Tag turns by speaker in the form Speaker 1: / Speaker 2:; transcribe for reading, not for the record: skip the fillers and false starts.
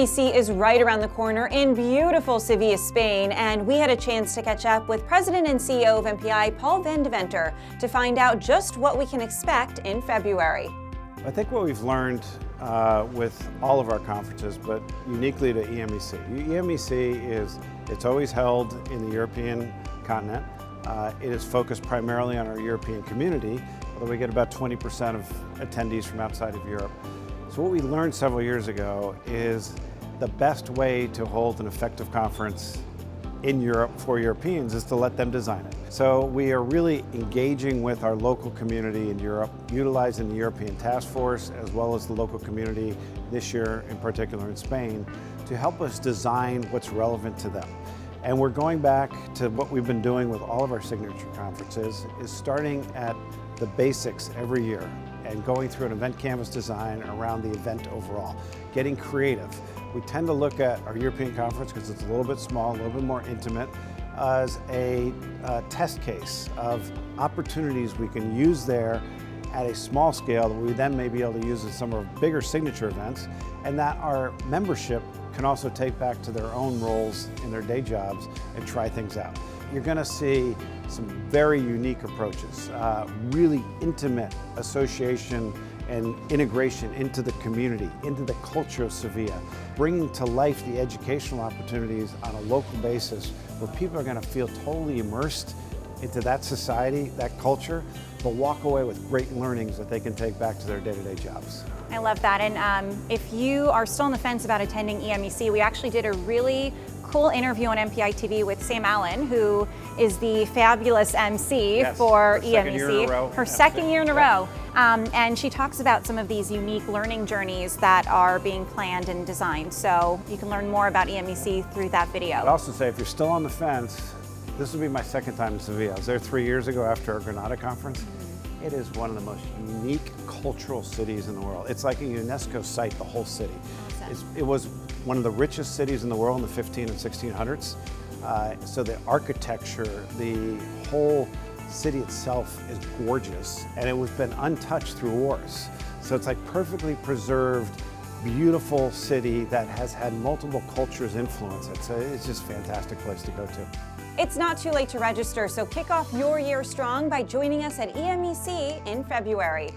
Speaker 1: EMEC is right around the corner in beautiful Sevilla, Spain, and we had a chance to catch up with President and CEO of MPI, Paul van Deventer, to find out just what we can expect in February.
Speaker 2: I think what we've learned with all of our conferences, but uniquely to EMEC. EMEC it's always held in the European continent. It is focused primarily on our European community, although we get about 20% of attendees from outside of Europe. So what we learned several years ago is the best way to hold an effective conference in Europe for Europeans is to let them design it. So we are really engaging with our local community in Europe, utilizing the European Task Force as well as the local community this year, in particular in Spain, to help us design what's relevant to them. And we're going back to what we've been doing with all of our signature conferences, is starting at the basics every year and going through an event canvas design around the event overall, getting creative. We tend to look at our European conference, because it's a little bit small, a little bit more intimate, as a test case of opportunities we can use there at a small scale that we then may be able to use in some of our bigger signature events, and that our membership can also take back to their own roles in their day jobs and try things out. You're going to see some very unique approaches, really intimate association and integration into the community, into the culture of Sevilla, bringing to life the educational opportunities on a local basis where people are going to feel totally immersed into that society, that culture, but walk away with great learnings that they can take back to their day-to-day jobs.
Speaker 1: I love that. And if you are still on the fence about attending EMEC, we actually did a really cool interview on MPItv with Sam Allen, who is the fabulous MC for EMEC. Her second year in a row. And she talks about some of these unique learning journeys that are being planned and designed. So you can learn more about EMEC through that video.
Speaker 2: I'd also say, if you're still on the fence, this will be my second time in Sevilla. I was there 3 years ago after our Granada conference. It is one of the most unique cultural cities in the world. It's like a UNESCO site, the whole city. It was one of the richest cities in the world in the 15 and 1600s. So the architecture, the whole city itself is gorgeous, and it was been untouched through wars. So it's like perfectly preserved, beautiful city that has had multiple cultures influence it. So it's just a fantastic place to go to.
Speaker 1: It's not too late to register, so kick off your year strong by joining us at EMEC in February.